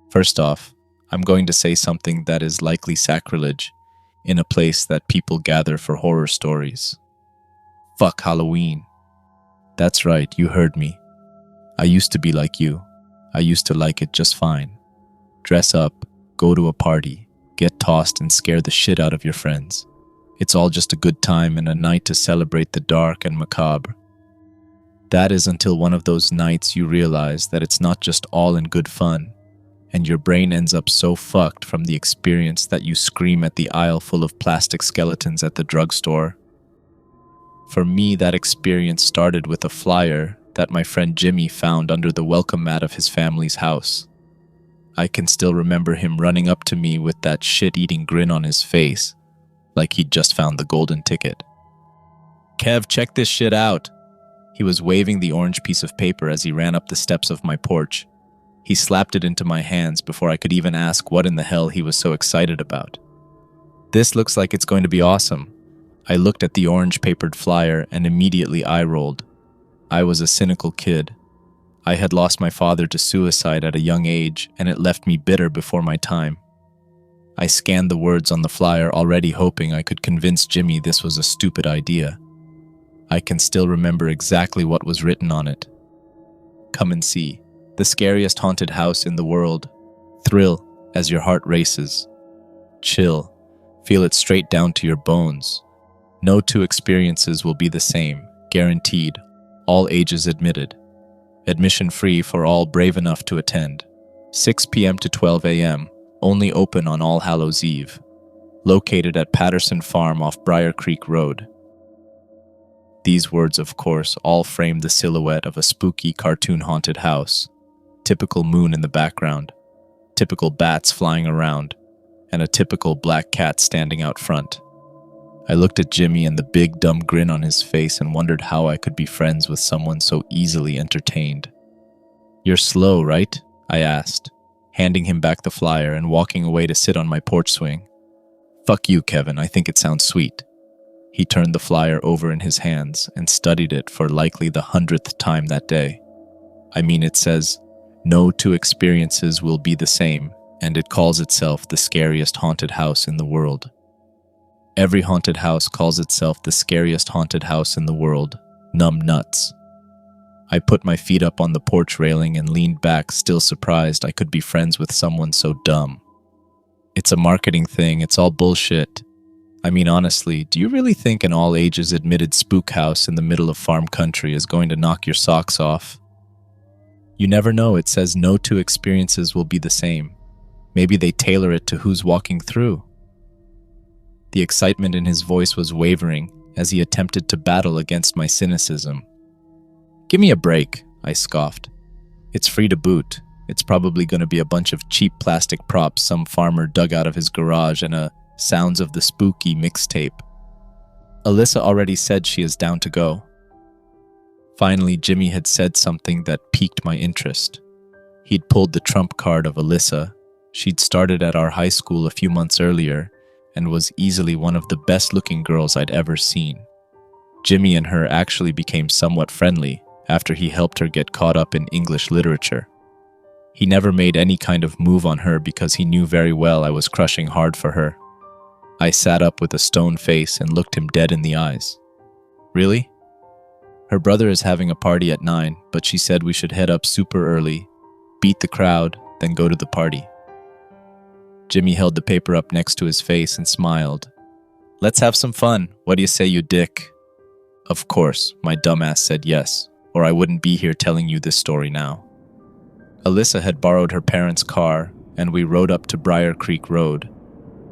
First off, I'm going to say something that is likely sacrilege in a place that people gather for horror stories. Fuck Halloween. That's right, you heard me. I used to be like you. I used to like it just fine. Dress up, go to a party, get tossed and scare the shit out of your friends. It's all just a good time and a night to celebrate the dark and macabre. That is until one of those nights you realize that it's not just all in good fun, and your brain ends up so fucked from the experience that you scream at the aisle full of plastic skeletons at the drugstore. For me, that experience started with a flyer that my friend Jimmy found under the welcome mat of his family's house. I can still remember him running up to me with that shit-eating grin on his face, like he'd just found the golden ticket. "Kev, check this shit out." He was waving the orange piece of paper as he ran up the steps of my porch. He slapped it into my hands before I could even ask what in the hell he was so excited about. "This looks like it's going to be awesome." I looked at the orange-papered flyer and immediately eye-rolled. I was a cynical kid. I had lost my father to suicide at a young age, and it left me bitter before my time. I scanned the words on the flyer, already hoping I could convince Jimmy this was a stupid idea. I can still remember exactly what was written on it. "Come and see. The scariest haunted house in the world. Thrill as your heart races. Chill. Feel it straight down to your bones. No two experiences will be the same. Guaranteed. All ages admitted. Admission free for all brave enough to attend. 6 p.m. to 12 a.m. Only open on All Hallows Eve. Located at Patterson Farm off Briar Creek Road." These words, of course, all framed the silhouette of a spooky cartoon haunted house. Typical moon in the background. Typical bats flying around. And a typical black cat standing out front. I looked at Jimmy and the big dumb grin on his face and wondered how I could be friends with someone so easily entertained. "You're slow, right?" I asked, handing him back the flyer and walking away to sit on my porch swing. "Fuck you, Kevin, I think it sounds sweet." He turned the flyer over in his hands and studied it for likely the 100th time that day. I mean, it says, "No two experiences will be the same," and it calls itself the scariest haunted house in the world. Every haunted house calls itself the scariest haunted house in the world. Numb nuts. I put my feet up on the porch railing and leaned back, still surprised I could be friends with someone so dumb. It's a marketing thing, it's all bullshit. I mean, honestly, do you really think an all-ages admitted spook house in the middle of farm country is going to knock your socks off? You never know, it says no two experiences will be the same. Maybe they tailor it to who's walking through. The excitement in his voice was wavering as he attempted to battle against my cynicism. "Give me a break," I scoffed. "It's free to boot. It's probably going to be a bunch of cheap plastic props some farmer dug out of his garage and a Sounds of the Spooky mixtape. Alyssa already said she is down to go." Finally, Jimmy had said something that piqued my interest. He'd pulled the trump card of Alyssa. She'd started at our high school a few months earlier and was easily one of the best-looking girls I'd ever seen. Jimmy and her actually became somewhat friendly after he helped her get caught up in English literature. He never made any kind of move on her because he knew very well I was crushing hard for her. I sat up with a stone face and looked him dead in the eyes. "Really?" "Her brother is having a party at 9, but she said we should head up super early, beat the crowd, then go to the party." Jimmy held the paper up next to his face and smiled. "Let's have some fun. What do you say, you dick?" Of course, my dumbass said yes, or I wouldn't be here telling you this story now. Alyssa had borrowed her parents' car, and we rode up to Briar Creek Road.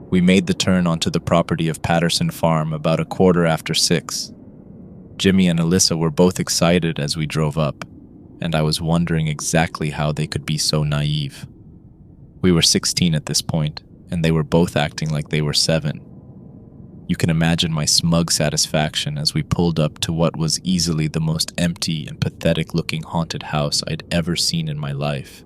We made the turn onto the property of Patterson Farm about 6:15. Jimmy and Alyssa were both excited as we drove up, and I was wondering exactly how they could be so naive. We were 16 at this point, and they were both acting like they were 7. You can imagine my smug satisfaction as we pulled up to what was easily the most empty and pathetic-looking haunted house I'd ever seen in my life.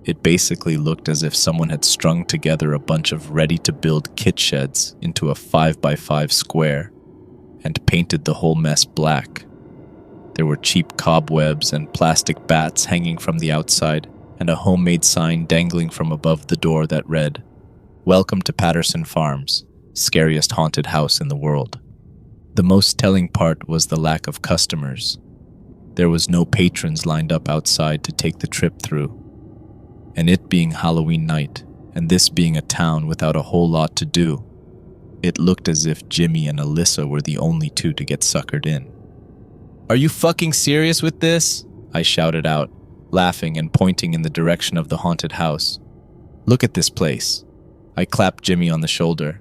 It basically looked as if someone had strung together a bunch of ready-to-build kit sheds into a 5x5 square and painted the whole mess black. There were cheap cobwebs and plastic bats hanging from the outside, and a homemade sign dangling from above the door that read, "Welcome to Patterson Farms, scariest haunted house in the world." The most telling part was the lack of customers. There was no patrons lined up outside to take the trip through. And it being Halloween night, and this being a town without a whole lot to do, it looked as if Jimmy and Alyssa were the only two to get suckered in. "Are you fucking serious with this?" I shouted out, laughing and pointing in the direction of the haunted house. "Look at this place." I clapped Jimmy on the shoulder.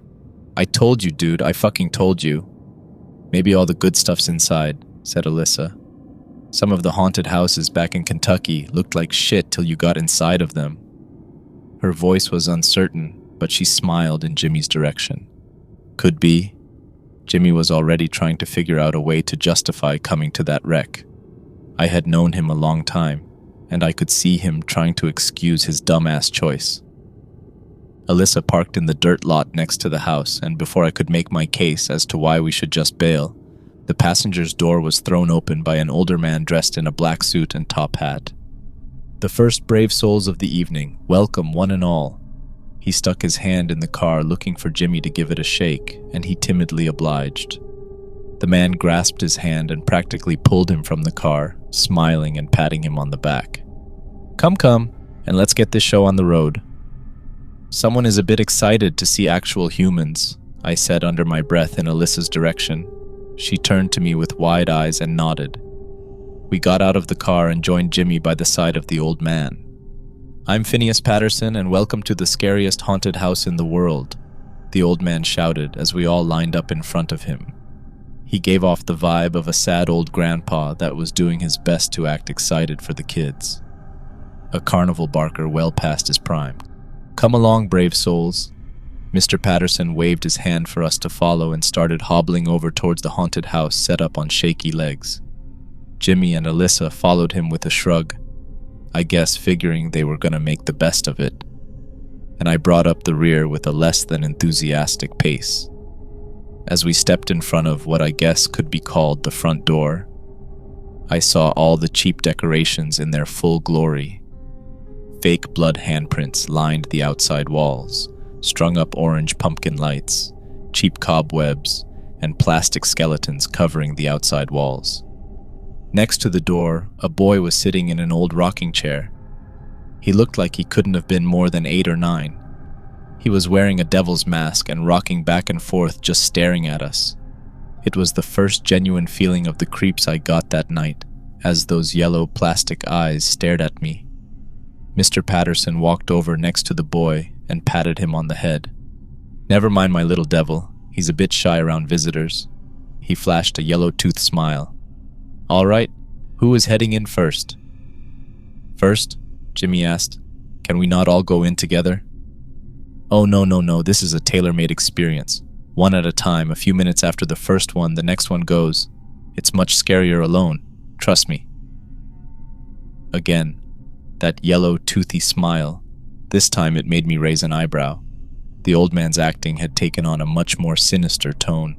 "I told you, dude, I fucking told you." "Maybe all the good stuff's inside," said Alyssa. "Some of the haunted houses back in Kentucky looked like shit till you got inside of them." Her voice was uncertain, but she smiled in Jimmy's direction. Could be. Jimmy was already trying to figure out a way to justify coming to that wreck. I had known him a long time, and I could see him trying to excuse his dumbass choice. Alyssa parked in the dirt lot next to the house, and before I could make my case as to why we should just bail, the passenger's door was thrown open by an older man dressed in a black suit and top hat. "The first brave souls of the evening, welcome one and all." He stuck his hand in the car looking for Jimmy to give it a shake, and he timidly obliged. The man grasped his hand and practically pulled him from the car, smiling and patting him on the back. Come, and let's get this show on the road." "Someone is a bit excited to see actual humans," I said under my breath in Alyssa's direction. She turned to me with wide eyes and nodded. We got out of the car and joined Jimmy by the side of the old man. "I'm Phineas Patterson, and welcome to the scariest haunted house in the world," the old man shouted as we all lined up in front of him. He gave off the vibe of a sad old grandpa that was doing his best to act excited for the kids. A carnival barker well past his prime. "Come along, brave souls." Mr. Patterson waved his hand for us to follow and started hobbling over towards the haunted house set up on shaky legs. Jimmy and Alyssa followed him with a shrug, I guess figuring they were going to make the best of it. And I brought up the rear with a less than enthusiastic pace. As we stepped in front of what I guess could be called the front door, I saw all the cheap decorations in their full glory. Fake blood handprints lined the outside walls, strung up orange pumpkin lights, cheap cobwebs, and plastic skeletons covering the outside walls. Next to the door, a boy was sitting in an old rocking chair. He looked like he couldn't have been more than 8 or 9. He was wearing a devil's mask and rocking back and forth, just staring at us. It was the first genuine feeling of the creeps I got that night, as those yellow plastic eyes stared at me. Mr. Patterson walked over next to the boy and patted him on the head. "Never mind my little devil, he's a bit shy around visitors." He flashed a yellow-toothed smile. "All right, who is heading in first?" "First?" Jimmy asked. "Can we not all go in together?" "Oh, no, this is a tailor-made experience. One at a time, a few minutes after the first one, the next one goes. It's much scarier alone, trust me." Again, that yellow, toothy smile. This time it made me raise an eyebrow. The old man's acting had taken on a much more sinister tone.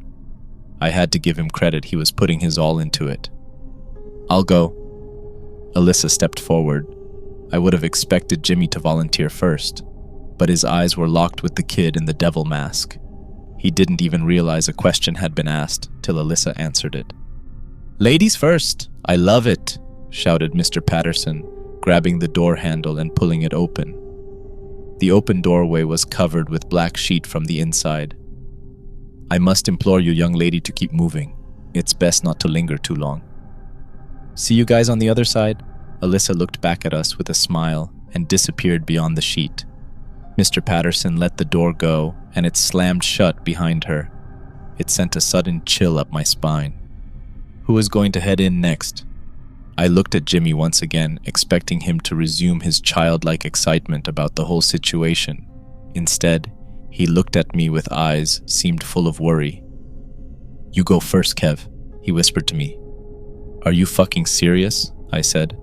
I had to give him credit, he was putting his all into it. "I'll go." Alyssa stepped forward. I would have expected Jimmy to volunteer first, but his eyes were locked with the kid in the devil mask. He didn't even realize a question had been asked till Alyssa answered it. "Ladies first, I love it," shouted Mr. Patterson, grabbing the door handle and pulling it open. The open doorway was covered with black sheet from the inside. "I must implore you, young lady, to keep moving. It's best not to linger too long." "See you guys on the other side?" Alyssa looked back at us with a smile and disappeared beyond the sheet. Mr. Patterson let the door go, and it slammed shut behind her. It sent a sudden chill up my spine. Who is going to head in next? I looked at Jimmy once again, expecting him to resume his childlike excitement about the whole situation. Instead, he looked at me with eyes seemed full of worry. "You go first, Kev," he whispered to me. "Are you fucking serious?" I said.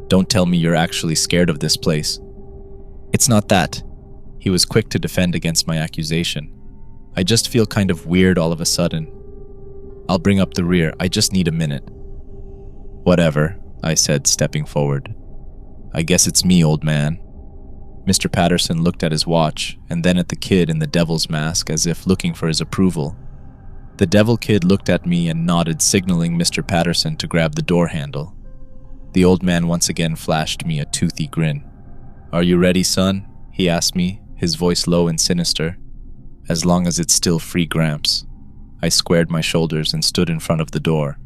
"Don't tell me you're actually scared of this place." "It's not that." He was quick to defend against my accusation. "I just feel kind of weird all of a sudden. I'll bring up the rear, I just need a minute." "Whatever," I said, stepping forward. "I guess it's me, old man." Mr. Patterson looked at his watch and then at the kid in the devil's mask as if looking for his approval. The devil kid looked at me and nodded, signaling Mr. Patterson to grab the door handle. The old man once again flashed me a toothy grin. "Are you ready, son?" he asked me, his voice low and sinister. "As long as it's still free, Gramps." I squared my shoulders and stood in front of the door.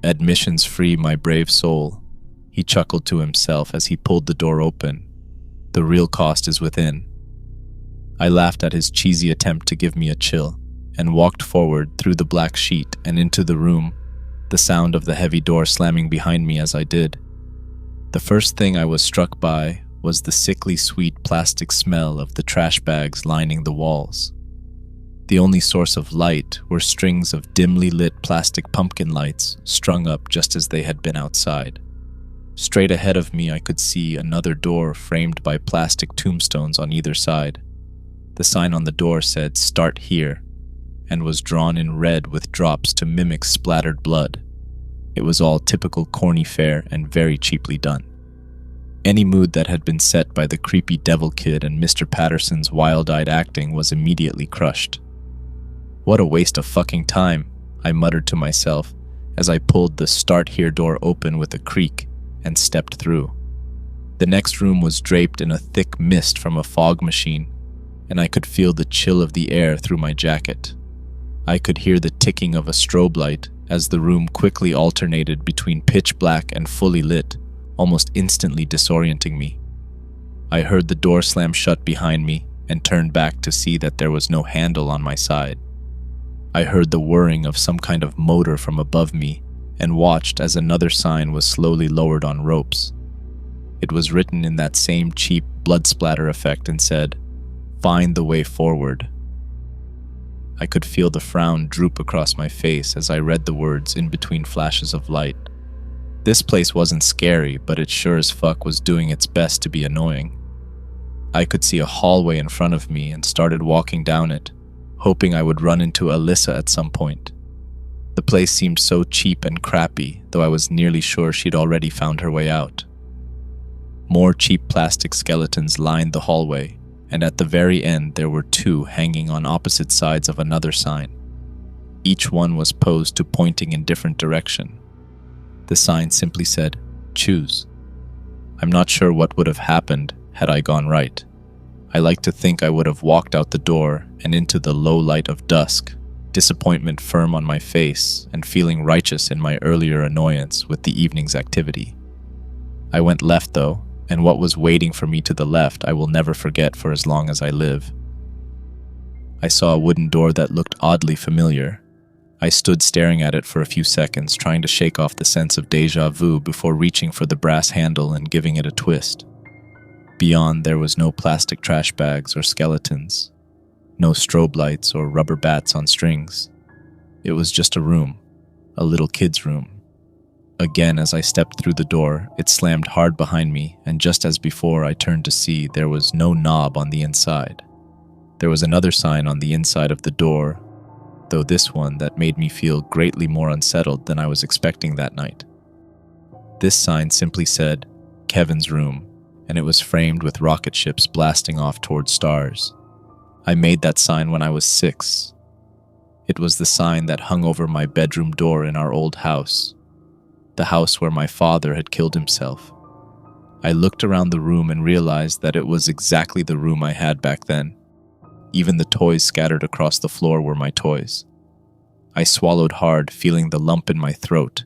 "Admission's free, my brave soul," he chuckled to himself as he pulled the door open. "The real cost is within." I laughed at his cheesy attempt to give me a chill and walked forward through the black sheet and into the room, the sound of the heavy door slamming behind me as I did. The first thing I was struck by was the sickly sweet plastic smell of the trash bags lining the walls. The only source of light were strings of dimly lit plastic pumpkin lights strung up just as they had been outside. Straight ahead of me I could see another door framed by plastic tombstones on either side. The sign on the door said "Start Here" and was drawn in red with drops to mimic splattered blood. It was all typical corny fare and very cheaply done. Any mood that had been set by the creepy devil kid and Mr. Patterson's wild-eyed acting was immediately crushed. "What a waste of fucking time," I muttered to myself as I pulled the "Start Here" door open with a creak and stepped through. The next room was draped in a thick mist from a fog machine, and I could feel the chill of the air through my jacket. I could hear the ticking of a strobe light as the room quickly alternated between pitch black and fully lit, almost instantly disorienting me. I heard the door slam shut behind me and turned back to see that there was no handle on my side. I heard the whirring of some kind of motor from above me and watched as another sign was slowly lowered on ropes. It was written in that same cheap blood splatter effect and said, "Find the way forward." I could feel the frown droop across my face as I read the words in between flashes of light. This place wasn't scary, but it sure as fuck was doing its best to be annoying. I could see a hallway in front of me and started walking down it, hoping I would run into Alyssa at some point. The place seemed so cheap and crappy, though I was nearly sure she'd already found her way out. More cheap plastic skeletons lined the hallway, and at the very end there were two hanging on opposite sides of another sign. Each one was posed to pointing in different direction. The sign simply said, "Choose." I'm not sure what would have happened had I gone right. I like to think I would have walked out the door and into the low light of dusk, disappointment firm on my face and feeling righteous in my earlier annoyance with the evening's activity. I went left though, and what was waiting for me to the left I will never forget for as long as I live. I saw a wooden door that looked oddly familiar. I stood staring at it for a few seconds, trying to shake off the sense of déjà vu before reaching for the brass handle and giving it a twist. Beyond, there was no plastic trash bags or skeletons, no strobe lights or rubber bats on strings. It was just a room, a little kid's room. Again, as I stepped through the door, it slammed hard behind me, and just as before, I turned to see there was no knob on the inside. There was another sign on the inside of the door, though this one that made me feel greatly more unsettled than I was expecting that night. This sign simply said, "Kevin's room," and it was framed with rocket ships blasting off towards stars. I made that sign when I was 6. It was the sign that hung over my bedroom door in our old house, the house where my father had killed himself. I looked around the room and realized that it was exactly the room I had back then. Even the toys scattered across the floor were my toys. I swallowed hard, feeling the lump in my throat.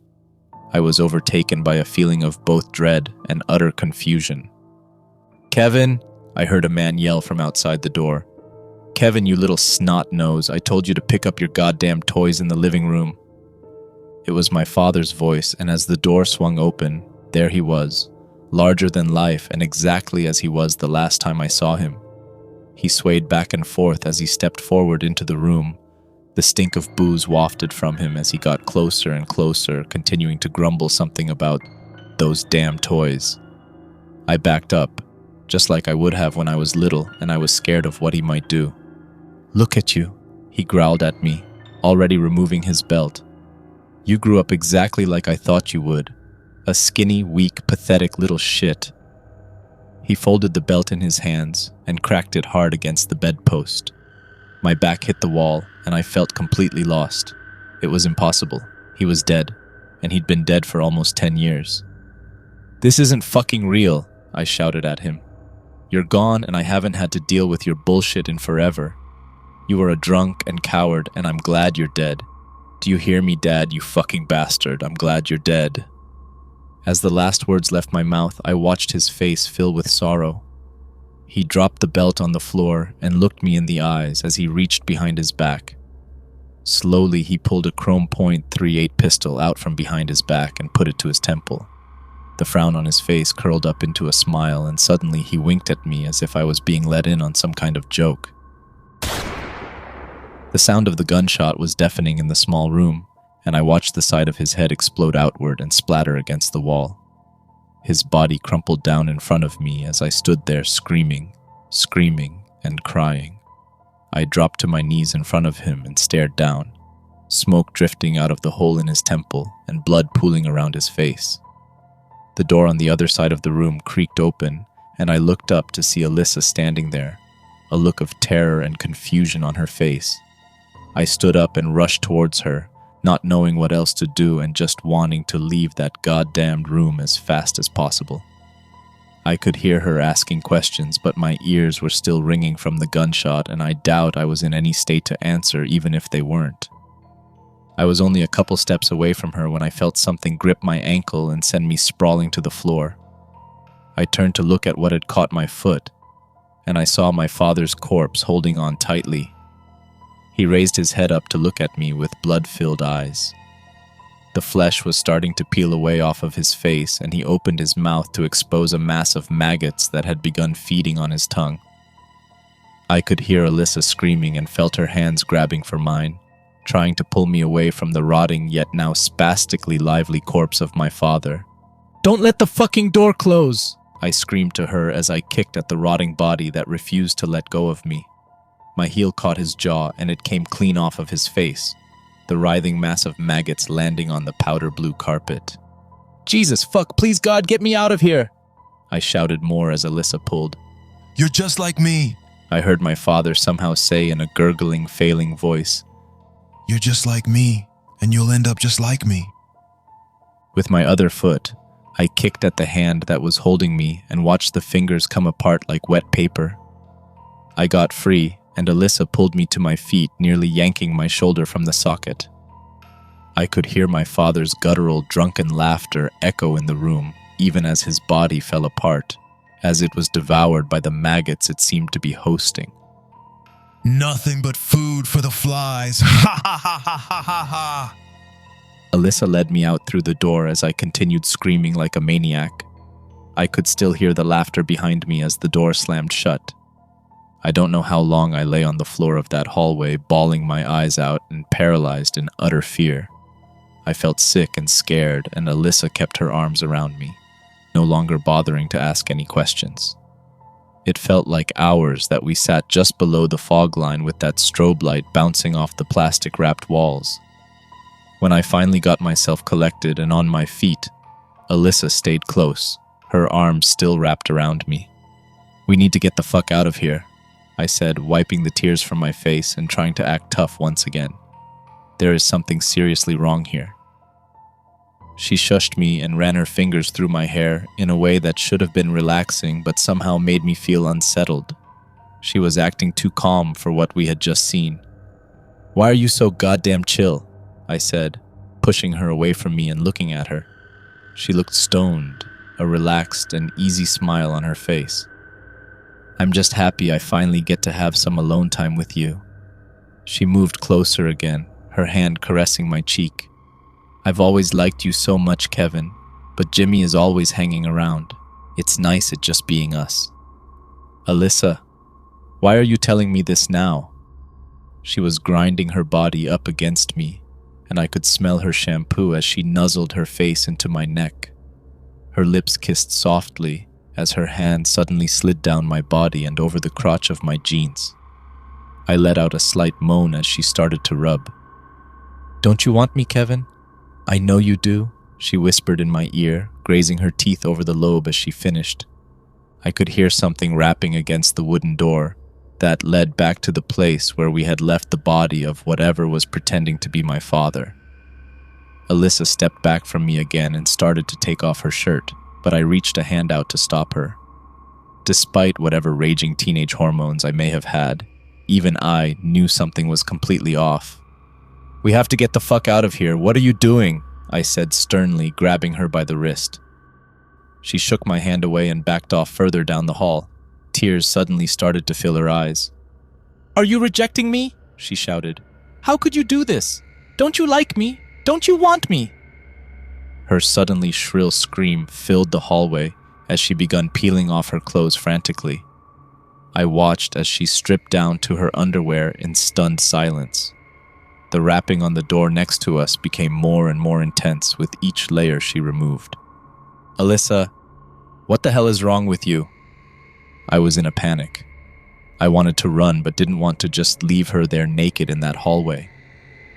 I was overtaken by a feeling of both dread and utter confusion. "Kevin!" I heard a man yell from outside the door. "Kevin, you little snot nose, I told you to pick up your goddamn toys in the living room." It was my father's voice, and as the door swung open, there he was, larger than life and exactly as he was the last time I saw him. He swayed back and forth as he stepped forward into the room. The stink of booze wafted from him as he got closer and closer, continuing to grumble something about those damn toys. I backed up, just like I would have when I was little, and I was scared of what he might do. "Look at you," he growled at me, already removing his belt. "You grew up exactly like I thought you would. A skinny, weak, pathetic little shit. He folded the belt in his hands and cracked it hard against the bedpost. My back hit the wall, and I felt completely lost. It was impossible. He was dead, and he'd been dead for almost 10 years. "This isn't fucking real," I shouted at him. "You're gone, and I haven't had to deal with your bullshit in forever. You are a drunk and coward, and I'm glad you're dead. Do you hear me, Dad, you fucking bastard? I'm glad you're dead." As the last words left my mouth, I watched his face fill with sorrow. He dropped the belt on the floor and looked me in the eyes as he reached behind his back. Slowly, he pulled a chrome .38 pistol out from behind his back and put it to his temple. The frown on his face curled up into a smile, and suddenly he winked at me as if I was being let in on some kind of joke. The sound of the gunshot was deafening in the small room, and I watched the side of his head explode outward and splatter against the wall. His body crumpled down in front of me as I stood there screaming, and crying. I dropped to my knees in front of him and stared down, smoke drifting out of the hole in his temple and blood pooling around his face. The door on the other side of the room creaked open, and I looked up to see Alyssa standing there, a look of terror and confusion on her face. I stood up and rushed towards her, not knowing what else to do and just wanting to leave that goddamned room as fast as possible. I could hear her asking questions, but my ears were still ringing from the gunshot, and I doubt I was in any state to answer even if they weren't. I was only a couple steps away from her when I felt something grip my ankle and send me sprawling to the floor. I turned to look at what had caught my foot, and I saw my father's corpse holding on tightly. He raised his head up to look at me with blood-filled eyes. The flesh was starting to peel away off of his face, and he opened his mouth to expose a mass of maggots that had begun feeding on his tongue. I could hear Alyssa screaming and felt her hands grabbing for mine, trying to pull me away from the rotting yet now spastically lively corpse of my father. "Don't let the fucking door close!" I screamed to her as I kicked at the rotting body that refused to let go of me. My heel caught his jaw, and it came clean off of his face, the writhing mass of maggots landing on the powder blue carpet. "Jesus fuck, please God, get me out of here!" I shouted more as Alyssa pulled. "You're just like me," I heard my father somehow say in a gurgling, failing voice. "You're just like me, and you'll end up just like me." With my other foot, I kicked at the hand that was holding me and watched the fingers come apart like wet paper. I got free, and Alyssa pulled me to my feet, nearly yanking my shoulder from the socket. I could hear my father's guttural, drunken laughter echo in the room, even as his body fell apart, as it was devoured by the maggots it seemed to be hosting. "Nothing but food for the flies. Ha ha ha ha ha ha ha." Alyssa led me out through the door as I continued screaming like a maniac. I could still hear the laughter behind me as the door slammed shut. I don't know how long I lay on the floor of that hallway, bawling my eyes out and paralyzed in utter fear. I felt sick and scared, and Alyssa kept her arms around me, no longer bothering to ask any questions. It felt like hours that we sat just below the fog line with that strobe light bouncing off the plastic-wrapped walls. When I finally got myself collected and on my feet, Alyssa stayed close, her arms still wrapped around me. "We need to get the fuck out of here," I said, wiping the tears from my face and trying to act tough once again. "There is something seriously wrong here." She shushed me and ran her fingers through my hair in a way that should have been relaxing but somehow made me feel unsettled. She was acting too calm for what we had just seen. "Why are you so goddamn chill?" I said, pushing her away from me and looking at her. She looked stoned, a relaxed and easy smile on her face. "I'm just happy I finally get to have some alone time with you." She moved closer again, her hand caressing my cheek. "I've always liked you so much, Kevin, but Jimmy is always hanging around. It's nice it just being us." "Alyssa, why are you telling me this now?" She was grinding her body up against me, and I could smell her shampoo as she nuzzled her face into my neck. Her lips kissed softly as her hand suddenly slid down my body and over the crotch of my jeans. I let out a slight moan as she started to rub. "Don't you want me, Kevin?" "I know you do," she whispered in my ear, grazing her teeth over the lobe as she finished. I could hear something rapping against the wooden door that led back to the place where we had left the body of whatever was pretending to be my father. Alyssa stepped back from me again and started to take off her shirt, but I reached a hand out to stop her. Despite whatever raging teenage hormones I may have had, even I knew something was completely off. "We have to get the fuck out of here. What are you doing?" I said sternly, grabbing her by the wrist. She shook my hand away and backed off further down the hall. Tears suddenly started to fill her eyes. "Are you rejecting me?" she shouted. "How could you do this? Don't you like me? Don't you want me?" Her suddenly shrill scream filled the hallway as she began peeling off her clothes frantically. I watched as she stripped down to her underwear in stunned silence. The rapping on the door next to us became more and more intense with each layer she removed. "Alyssa, what the hell is wrong with you?" I was in a panic. I wanted to run but didn't want to just leave her there naked in that hallway.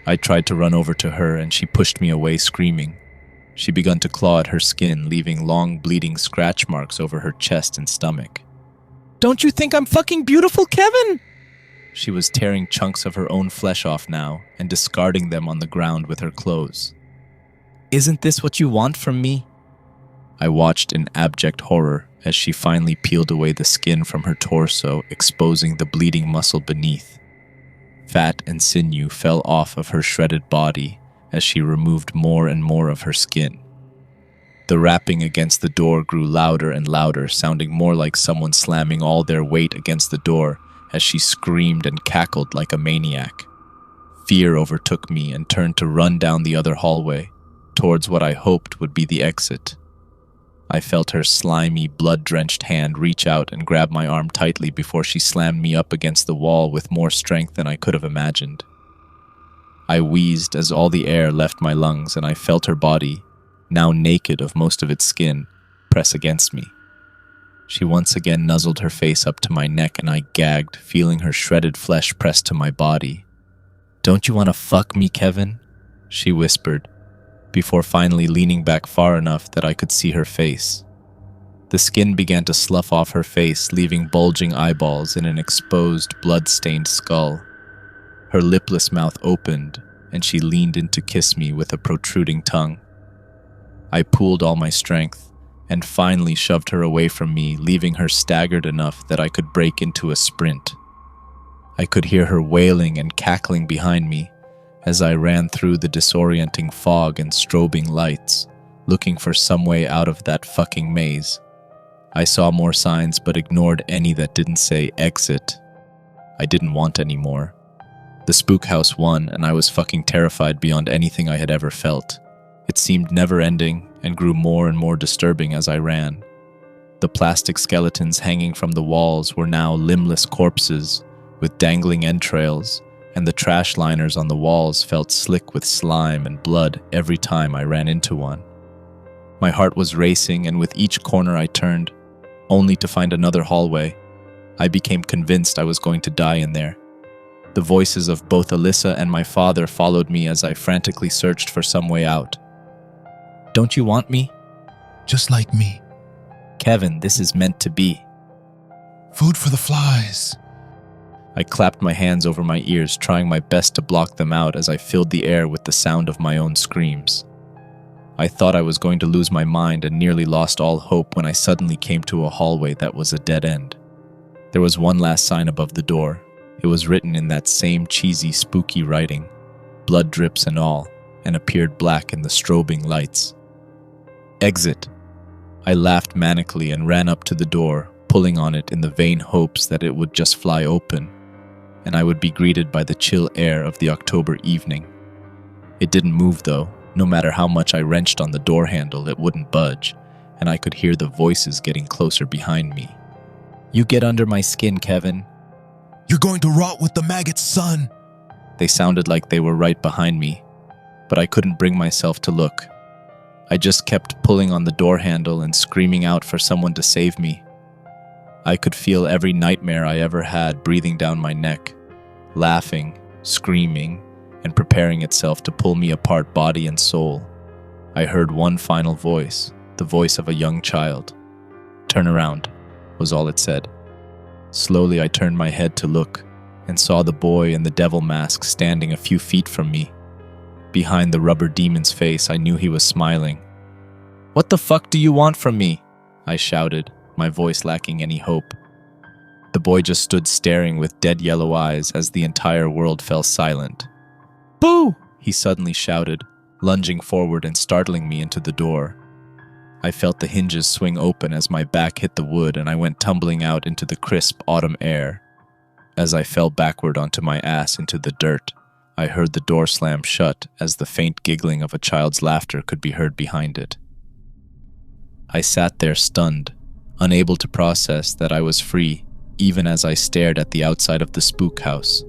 I tried to run over to her and she pushed me away screaming. She began to claw at her skin, leaving long bleeding scratch marks over her chest and stomach. "Don't you think I'm fucking beautiful, Kevin?" She was tearing chunks of her own flesh off now and discarding them on the ground with her clothes. "Isn't this what you want from me?" I watched in abject horror as she finally peeled away the skin from her torso, exposing the bleeding muscle beneath. Fat and sinew fell off of her shredded body as she removed more and more of her skin. The rapping against the door grew louder and louder, sounding more like someone slamming all their weight against the door as she screamed and cackled like a maniac. Fear overtook me and turned to run down the other hallway, towards what I hoped would be the exit. I felt her slimy, blood-drenched hand reach out and grab my arm tightly before she slammed me up against the wall with more strength than I could have imagined. I wheezed as all the air left my lungs and I felt her body, now naked of most of its skin, press against me. She once again nuzzled her face up to my neck and I gagged, feeling her shredded flesh pressed to my body. "Don't you want to fuck me, Kevin?" she whispered, before finally leaning back far enough that I could see her face. The skin began to slough off her face, leaving bulging eyeballs and an exposed, blood-stained skull. Her lipless mouth opened, and she leaned in to kiss me with a protruding tongue. I pooled all my strength, and finally shoved her away from me, leaving her staggered enough that I could break into a sprint. I could hear her wailing and cackling behind me as I ran through the disorienting fog and strobing lights, looking for some way out of that fucking maze. I saw more signs but ignored any that didn't say exit. I didn't want any more. The spook house won, and I was fucking terrified beyond anything I had ever felt. It seemed never-ending and grew more and more disturbing as I ran. The plastic skeletons hanging from the walls were now limbless corpses with dangling entrails, and the trash liners on the walls felt slick with slime and blood every time I ran into one. My heart was racing, and with each corner I turned, only to find another hallway, I became convinced I was going to die in there. The voices of both Alyssa and my father followed me as I frantically searched for some way out. "Don't you want me?" Just like me. "Kevin, this is meant to be." Food for the flies. I clapped my hands over my ears, trying my best to block them out as I filled the air with the sound of my own screams. I thought I was going to lose my mind and nearly lost all hope when I suddenly came to a hallway that was a dead end. There was one last sign above the door. It was written in that same cheesy, spooky writing, blood drips and all, and appeared black in the strobing lights. "Exit." I laughed manically and ran up to the door, pulling on it in the vain hopes that it would just fly open, and I would be greeted by the chill air of the October evening. It didn't move though. No matter how much I wrenched on the door handle, it wouldn't budge, and I could hear the voices getting closer behind me. "You get under my skin, Kevin." You're going to rot with the maggots, son. They sounded like they were right behind me, but I couldn't bring myself to look. I just kept pulling on the door handle and screaming out for someone to save me. I could feel every nightmare I ever had breathing down my neck, laughing, screaming, and preparing itself to pull me apart body and soul. I heard one final voice, the voice of a young child. "Turn around. was all it said. Slowly, I turned my head to look and saw the boy in the devil mask standing a few feet from me. Behind the rubber demon's face, I knew he was smiling. "What the fuck do you want from me?" I shouted, my voice lacking any hope. The boy just stood staring with dead yellow eyes as the entire world fell silent. "Boo!" he suddenly shouted, lunging forward and startling me into the door. I felt the hinges swing open as my back hit the wood and I went tumbling out into the crisp autumn air. As I fell backward onto my ass into the dirt, I heard the door slam shut as the faint giggling of a child's laughter could be heard behind it. I sat there stunned, unable to process that I was free, even as I stared at the outside of the spook house.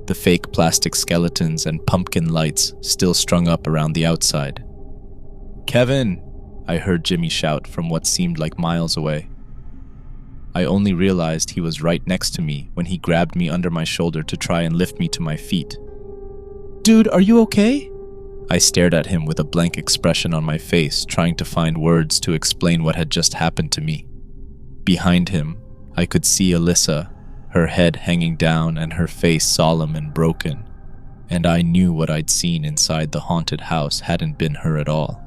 The fake plastic skeletons and pumpkin lights still strung up around the outside. "Kevin!" I heard Jimmy shout from what seemed like miles away. I only realized he was right next to me when he grabbed me under my shoulder to try and lift me to my feet. "Dude, are you okay?" I stared at him with a blank expression on my face, trying to find words to explain what had just happened to me. Behind him, I could see Alyssa, her head hanging down and her face solemn and broken, and I knew what I'd seen inside the haunted house hadn't been her at all.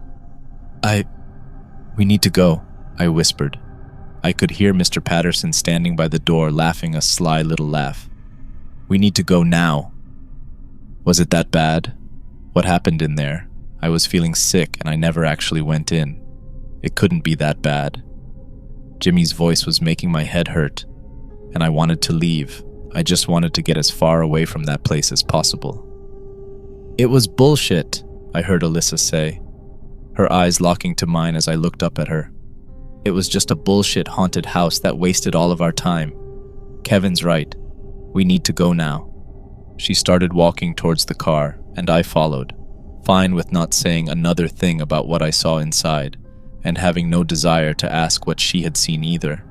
We need to go," I whispered. I could hear Mr. Patterson standing by the door laughing a sly little laugh. "We need to go now." Was it that bad? What happened in there? I was feeling sick and I never actually went in. It couldn't be that bad. Jimmy's voice was making my head hurt, and I wanted to leave. I just wanted to get as far away from that place as possible. "It was bullshit," I heard Alyssa say, her eyes locking to mine as I looked up at her. "It was just a bullshit haunted house that wasted all of our time. Kevin's right. We need to go now." She started walking towards the car, and I followed, fine with not saying another thing about what I saw inside, and having no desire to ask what she had seen either.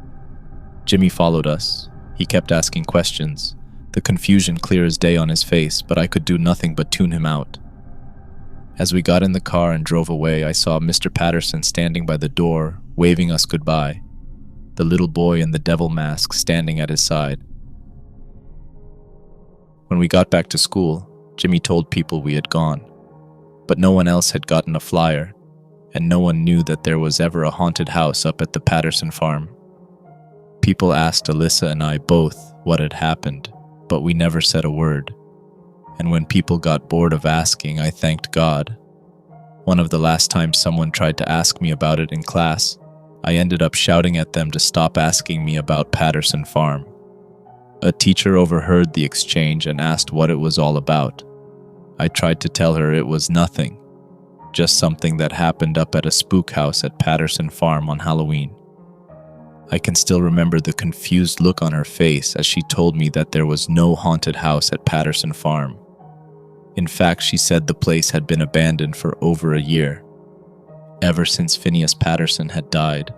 Jimmy followed us. He kept asking questions, the confusion clear as day on his face, but I could do nothing but tune him out. As we got in the car and drove away, I saw Mr. Patterson standing by the door, waving us goodbye, the little boy in the devil mask standing at his side. When we got back to school, Jimmy told people we had gone, but no one else had gotten a flyer, and no one knew that there was ever a haunted house up at the Patterson farm. People asked Alyssa and I both what had happened, but we never said a word. And when people got bored of asking, I thanked God. One of the last times someone tried to ask me about it in class, I ended up shouting at them to stop asking me about Patterson Farm. A teacher overheard the exchange and asked what it was all about. I tried to tell her it was nothing, just something that happened up at a spook house at Patterson Farm on Halloween. I can still remember the confused look on her face as she told me that there was no haunted house at Patterson Farm. In fact, she said the place had been abandoned for over a year, ever since Phineas Patterson had died.